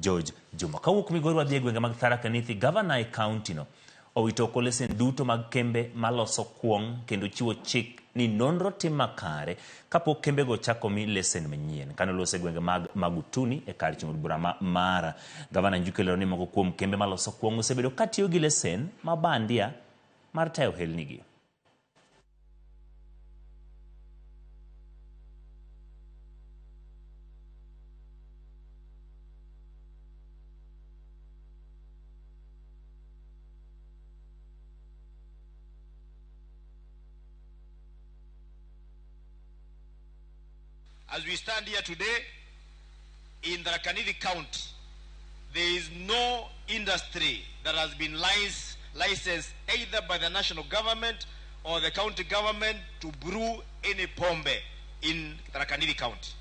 George Juma. Kawuok migorwa dhi e gwenge mag Tharaka Nithi, Gavana e county no owito lesen duto mag kembe maloso kuong kendo chiwo chik ni nonro tim makare kapok kembe go chako mi lesen manyien. Kano lose gwenge mag Magutuni e kar chung'o bura Mara, Gavana Njuki lero ni moko kuom kembe maloso kuong osebedo katiyo gi lesen mabandia mar tayo helnigi. As we stand here today, in Tharaka Nithi County, there is no industry that has been licensed either by the national government or the county government to brew any pombe in Tharaka Nithi County.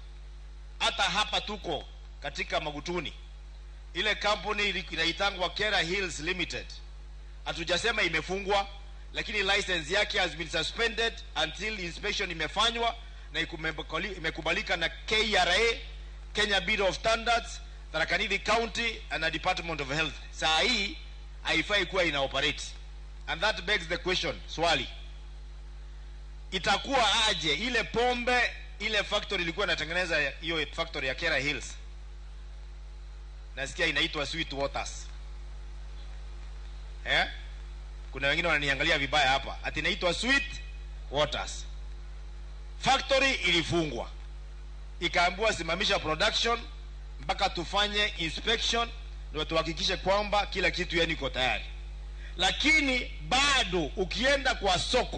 Hata hapa tuko katika Magutuni, ile kampuni inaitangwa Kera Hills Limited, hatujasema imefungwa, lakini license yake has been suspended until inspection imefanywa na imekubalika na KRA, Kenya Bureau of Standards, Tharaka Nithi County and the Department of Health. Saa hii haifai kuwa ina-operate. And that begs the question, swali. Itakuwa aje ile pombe, ile factory ilikuwa inatengeneza hiyo factory ya Kera Hills, nasikia inaitwa Sweet Waters. Kuna wengine wananiangalia vibaya hapa. Ati inaitwa Sweet Waters. Factory ilifungwa, ikaambiwa simamisha production mpaka tufanye inspection ndio tuhakikishe kwamba kila kitu yani iko tayari. Lakini bado ukienda kwa soko